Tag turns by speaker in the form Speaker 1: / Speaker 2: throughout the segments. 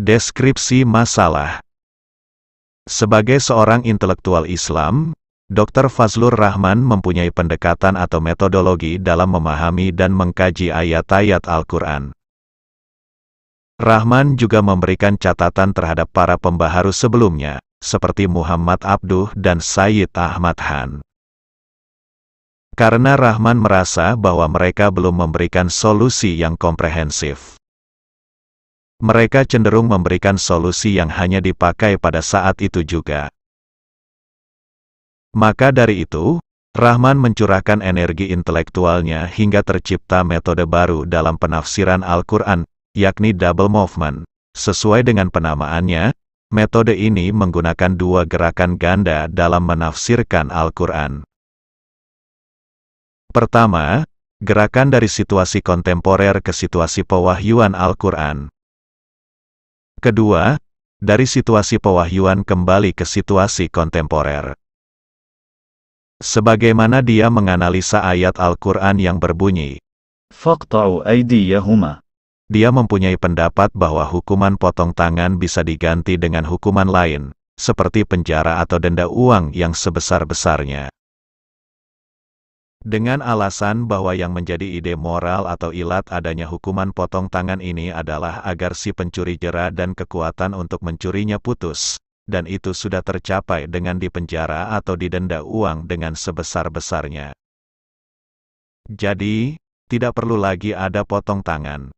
Speaker 1: Deskripsi masalah. Sebagai seorang intelektual Islam, Dr. Fazlur Rahman mempunyai pendekatan atau metodologi dalam memahami dan mengkaji ayat-ayat Al-Quran. Rahman juga memberikan catatan terhadap para pembaharu sebelumnya, seperti Muhammad Abduh dan Sayyid Ahmad Han. Karena Rahman merasa bahwa mereka belum memberikan solusi yang komprehensif. Mereka cenderung memberikan solusi yang hanya dipakai pada saat itu juga. Maka dari itu, Rahman mencurahkan energi intelektualnya hingga tercipta metode baru dalam penafsiran Al-Quran, yakni double movement. Sesuai dengan penamaannya, metode ini menggunakan dua gerakan ganda dalam menafsirkan Al-Quran. Pertama, gerakan dari situasi kontemporer ke situasi pewahyuan Al-Quran. Kedua, dari situasi pewahyuan kembali ke situasi kontemporer. Sebagaimana dia menganalisa ayat Al-Quran yang berbunyi,
Speaker 2: فَاقْطَعُوا أَيْدِيَهُمَا.
Speaker 1: Dia mempunyai pendapat bahwa hukuman potong tangan bisa diganti dengan hukuman lain, seperti penjara atau denda uang yang sebesar-besarnya. Dengan alasan bahwa yang menjadi ide moral atau ilat adanya hukuman potong tangan ini adalah agar si pencuri jera dan kekuatan untuk mencurinya putus, dan itu sudah tercapai dengan dipenjara atau didenda uang dengan sebesar-besarnya. Jadi, tidak perlu lagi ada potong tangan.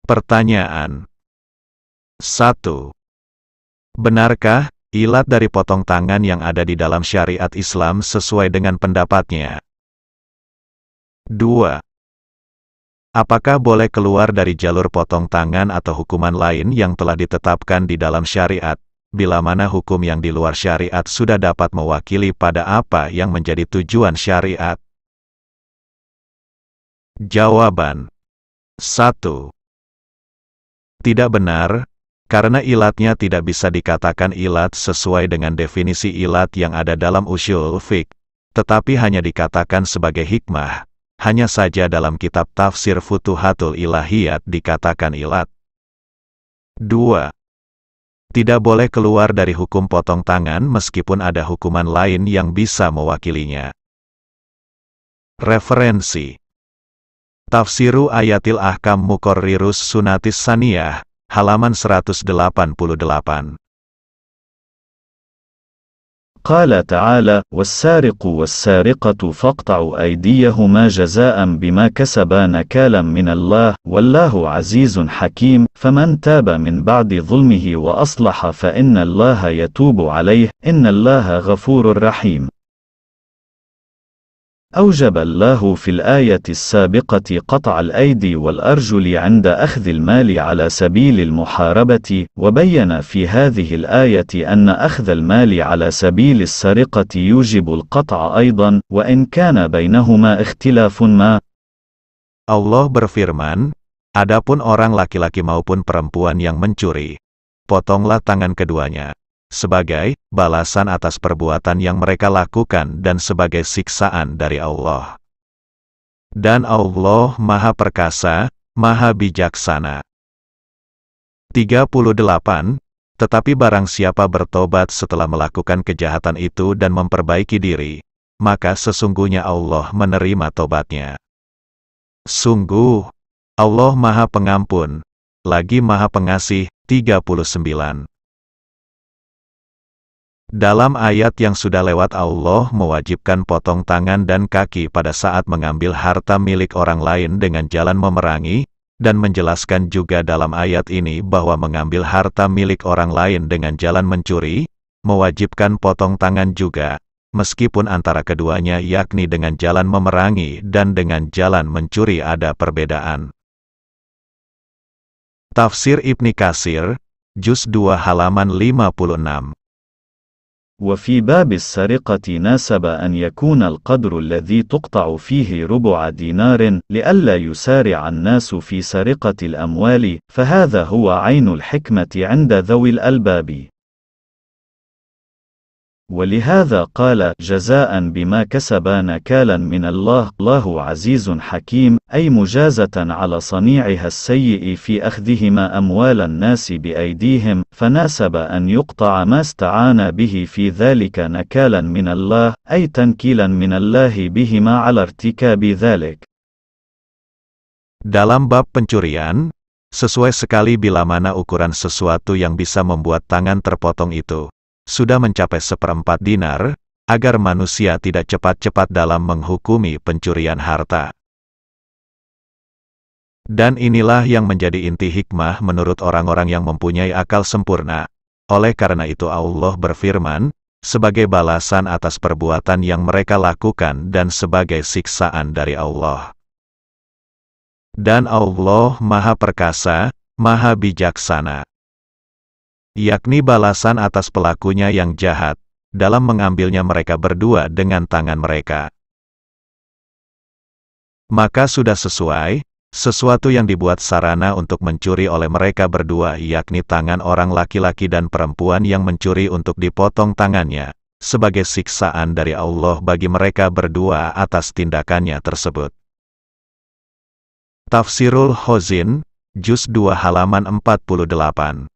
Speaker 1: Pertanyaan 1. Benarkah ilat dari potong tangan yang ada di dalam syariat Islam sesuai dengan pendapatnya? 2. Apakah boleh keluar dari jalur potong tangan atau hukuman lain yang telah ditetapkan di dalam syariat, bila mana hukum yang di luar syariat sudah dapat mewakili pada apa yang menjadi tujuan syariat? Jawaban 1. Tidak benar, karena ilatnya tidak bisa dikatakan ilat sesuai dengan definisi ilat yang ada dalam ushul fiqh, tetapi hanya dikatakan sebagai hikmah. Hanya saja dalam kitab tafsir Futuhatul Ilahiyat dikatakan ilat. 2. Tidak boleh keluar dari hukum potong tangan meskipun ada hukuman lain yang bisa mewakilinya. Referensi: Tafsiru Ayatil Ahkam Muqarrirus Sunatis Saniyah, halaman 188.
Speaker 2: قال تعالى: والسارق والسارقة فاقطعوا أيديهما جزاء بما كسبا نكالا من الله والله عزيز حكيم فمن تاب من بعد ظلمه وأصلح فإن الله يتوب عليه إن الله غفور رحيم. أوجب الله في الآية السابقة قطع الأيدي والأرجل عند أخذ المال على سبيل المحاربة، وبين في هذه الآية أن أخذ المال على سبيل السرقة يوجب القطع أيضا، وإن كان بينهما اختلاف ما.
Speaker 1: Allah berfirman, adapun orang laki-laki maupun perempuan yang mencuri, potonglah tangan keduanya, sebagai balasan atas perbuatan yang mereka lakukan dan sebagai siksaan dari Allah. Dan Allah Maha Perkasa, Maha Bijaksana. 38. Tetapi barang siapa bertobat setelah melakukan kejahatan itu dan memperbaiki diri, maka sesungguhnya Allah menerima tobatnya. Sungguh, Allah Maha Pengampun, lagi Maha Pengasih. 39. Dalam ayat yang sudah lewat Allah mewajibkan potong tangan dan kaki pada saat mengambil harta milik orang lain dengan jalan memerangi, dan menjelaskan juga dalam ayat ini bahwa mengambil harta milik orang lain dengan jalan mencuri, mewajibkan potong tangan juga, meskipun antara keduanya yakni dengan jalan memerangi dan dengan jalan mencuri ada perbedaan. Tafsir Ibni Katsir, Juz 2 halaman 56.
Speaker 2: وفي باب السرقة ناسب أن يكون القدر الذي تقطع فيه ربع دينار لئلا يسارع الناس في سرقة الأموال، فهذا هو عين الحكمة عند ذوي الألباب. ولهذا قال جزاء بما كسبا نكالا من الله الله عزيز حكيم، أي مجازة على صنيعها السيء في أخذهما أموال الناس بأيديهم، فناسب أن يقطع ما استعان به في ذلك نكالا من الله، أي تنكيلا من الله بهما على ارتكاب ذلك.
Speaker 1: Dalam bab pencurian, sesuai sekali bila mana ukuran sesuatu yang bisa membuat tangan terpotong itu sudah mencapai 1/4 dinar, agar manusia tidak cepat-cepat dalam menghukumi pencurian harta. Dan inilah yang menjadi inti hikmah menurut orang-orang yang mempunyai akal sempurna. Oleh karena itu Allah berfirman, sebagai balasan atas perbuatan yang mereka lakukan dan sebagai siksaan dari Allah. Dan Allah Maha Perkasa, Maha Bijaksana. Yakni balasan atas pelakunya yang jahat, dalam mengambilnya mereka berdua dengan tangan mereka. Maka sudah sesuai, sesuatu yang dibuat sarana untuk mencuri oleh mereka berdua yakni tangan orang laki-laki dan perempuan yang mencuri untuk dipotong tangannya, sebagai siksaan dari Allah bagi mereka berdua atas tindakannya tersebut. Tafsirul Khazin, Juz 2 halaman 48.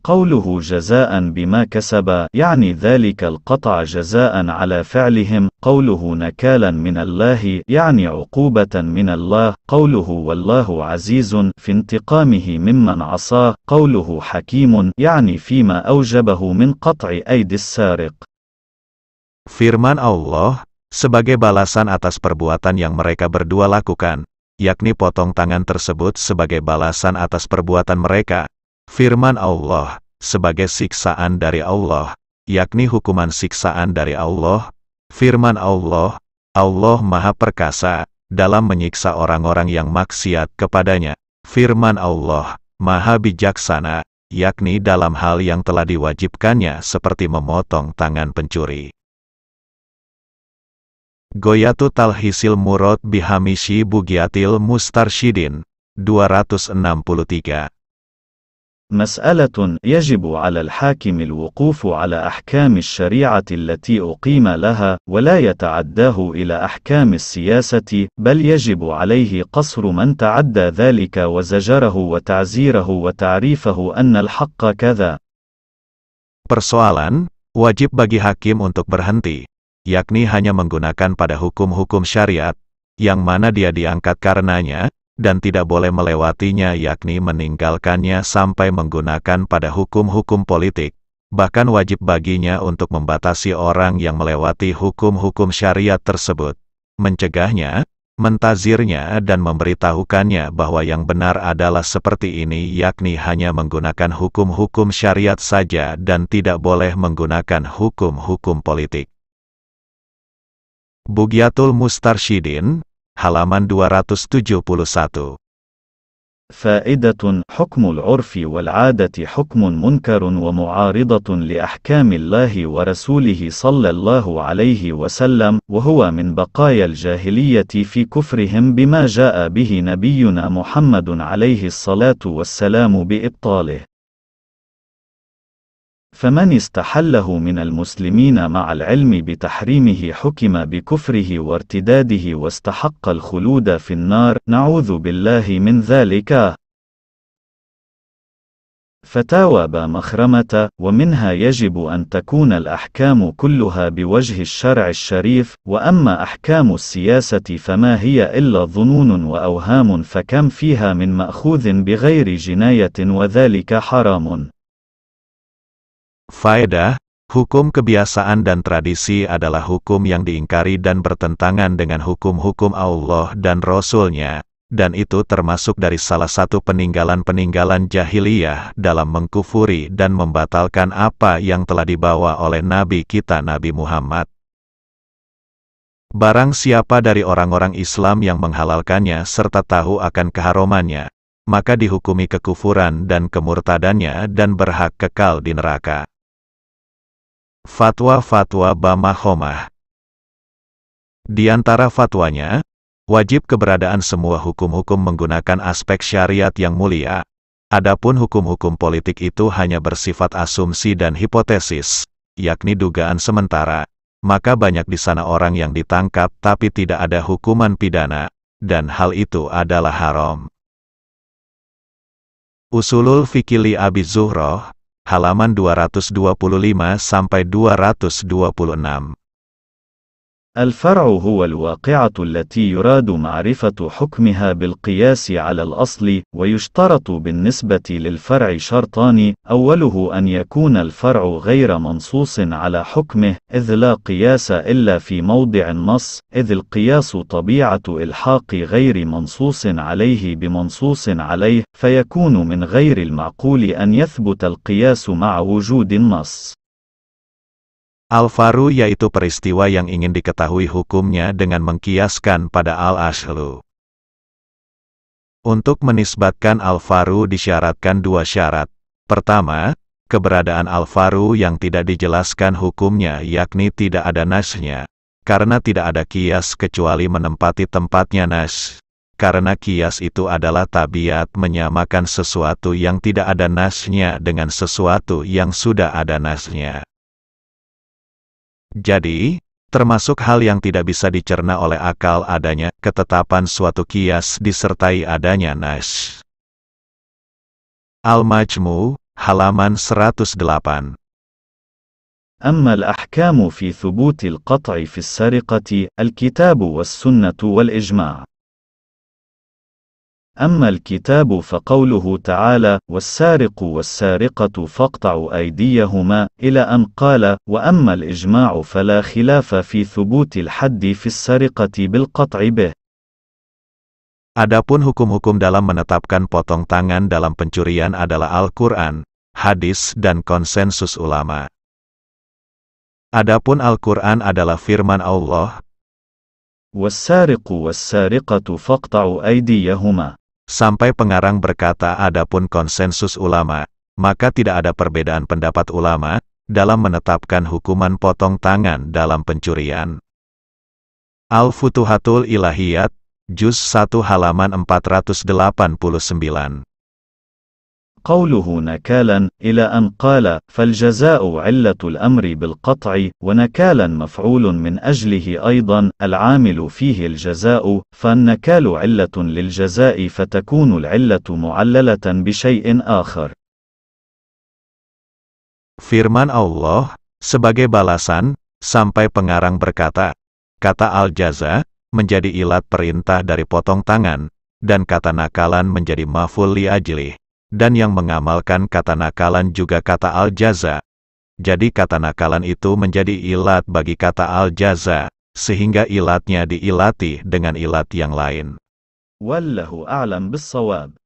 Speaker 2: قوله جزاء بما كسب يعني ذلك القطع جزاء على فعلهم، قوله نكالا من الله يعني عقوبة من الله، قوله والله عزيز في انتقامه ممن عصاه، قوله حكيم يعني فيما أوجبه من قطع أيدي السارق.
Speaker 1: Firman Allah, sebagai balasan atas perbuatan yang mereka berdua lakukan, yakni potong tangan tersebut sebagai balasan atas perbuatan mereka. Firman Allah, sebagai siksaan dari Allah, yakni hukuman siksaan dari Allah. Firman Allah, Allah Maha Perkasa, dalam menyiksa orang-orang yang maksiat kepadanya. Firman Allah, Maha Bijaksana, yakni dalam hal yang telah diwajibkannya seperti memotong tangan pencuri. Goyatu Talhisil Murad Bihamishi Bugiatil Mustarsyidin, 263.
Speaker 2: مسألة يجب على الحاكم الوقوف على أحكام الشريعة التي أقيم لها، ولا يتعداه إلى أحكام السياسة، بل يجب عليه قصر من تعدى ذلك وزجره وتعزيره وتعريفه أن الحق كذا.
Speaker 1: Persoalan, wajib bagi hakim untuk berhenti, yakni hanya menggunakan pada hukum-hukum syariat, yang mana dia diangkat karenanya, dan tidak boleh melewatinya yakni meninggalkannya sampai menggunakan pada hukum-hukum politik. Bahkan wajib baginya untuk membatasi orang yang melewati hukum-hukum syariat tersebut, mencegahnya, mentazirnya dan memberitahukannya bahwa yang benar adalah seperti ini yakni hanya menggunakan hukum-hukum syariat saja dan tidak boleh menggunakan hukum-hukum politik. Bugiatul Mustarsyidin, halaman 271.
Speaker 2: فائدة: حكم العرف والعادة حكم منكر ومعارضة لأحكام الله ورسوله صلى الله عليه وسلم، وهو من بقايا الجاهلية في كفرهم بما جاء به نبينا محمد عليه الصلاة والسلام بإبطاله. فمن استحله من المسلمين مع العلم بتحريمه حكم بكفره وارتداده واستحق الخلود في النار، نعوذ بالله من ذلك. فتاوى بامخرمة: ومنها يجب أن تكون الأحكام كلها بوجه الشرع الشريف، وأما أحكام السياسة فما هي إلا ظنون وأوهام فكم فيها من مأخوذ بغير جناية وذلك حرام.
Speaker 1: Faedah, hukum kebiasaan dan tradisi adalah hukum yang diingkari dan bertentangan dengan hukum-hukum Allah dan Rasul-Nya, dan itu termasuk dari salah satu peninggalan-peninggalan jahiliyah dalam mengkufuri dan membatalkan apa yang telah dibawa oleh Nabi kita Nabi Muhammad. Barang siapa dari orang-orang Islam yang menghalalkannya serta tahu akan keharumannya, maka dihukumi kekufuran dan kemurtadannya dan berhak kekal di neraka. Fatwa-fatwa Bamakhomah. Di antara fatwanya, wajib keberadaan semua hukum-hukum menggunakan aspek syariat yang mulia. Adapun hukum-hukum politik itu hanya bersifat asumsi dan hipotesis, yakni dugaan sementara, maka banyak di sana orang yang ditangkap tapi tidak ada hukuman pidana, dan hal itu adalah haram. Usulul Fiqh li Abi Zuhroh, halaman 225-226.
Speaker 2: الفرع هو الواقعة التي يراد معرفة حكمها بالقياس على الأصل، ويشترط بالنسبة للفرع شرطان: أوله أن يكون الفرع غير منصوص على حكمه، إذ لا قياس إلا في موضع النص، إذ القياس طبيعة إلحاق غير منصوص عليه بمنصوص عليه، فيكون من غير المعقول أن يثبت القياس مع وجود النص.
Speaker 1: Al-Faru yaitu peristiwa yang ingin diketahui hukumnya dengan mengkiaskan pada al-aslu. Untuk menisbatkan Al-Faru disyaratkan dua syarat. Pertama, keberadaan Al-Faru yang tidak dijelaskan hukumnya yakni tidak ada nasnya, karena tidak ada kias kecuali menempati tempatnya nas. Karena kias itu adalah tabiat menyamakan sesuatu yang tidak ada nasnya dengan sesuatu yang sudah ada nasnya. Jadi, termasuk hal yang tidak bisa dicerna oleh akal adanya ketetapan suatu kias disertai adanya nas. Al-Majmu', halaman 108.
Speaker 2: أما الأحكام في ثبوت القطع في السرقة: الكتاب والسنة والإجماع. أما الكتاب فقوله تعالى: والسارق والسارقة فاقطعوا أيديهما، إلى أن قال: وأما الإجماع فلا خلاف في ثبوت الحد في السرقة بالقطع به.
Speaker 1: Adapun hukum-hukum dalam menetapkan potong tangan dalam pencurian adalah Al-Quran, hadis dan konsensus ulama. Adapun Al-Quran adalah firman Allah,
Speaker 2: والسارق والسارقة فاقطعوا أيديهما.
Speaker 1: Sampai pengarang berkata adapun konsensus ulama, maka tidak ada perbedaan pendapat ulama dalam menetapkan hukuman potong tangan dalam pencurian. Al-Futuhatul Ilahiyat, Juz 1 halaman 489.
Speaker 2: قوله نكالا إلى أن قال: فالجزاء علة الأمر بالقطع، ونكالا مفعول من أجله أيضا، العامل فيه الجزاء، فالنكال علة للجزاء فتكون العلة معللة بشيء آخر.
Speaker 1: Firman Allah, sebagai balasan, sampai pengarang berkata, kata al-jaza menjadi ilat perintah dari potong tangan, dan kata nakalan menjadi maf'ul li ajlih. Dan yang mengamalkan kata nakalan juga kata al-jaza. Jadi kata nakalan itu menjadi ilat bagi kata al-jaza, sehingga ilatnya diilati dengan ilat yang lain.
Speaker 2: Wallahu a'lam bis-shawab.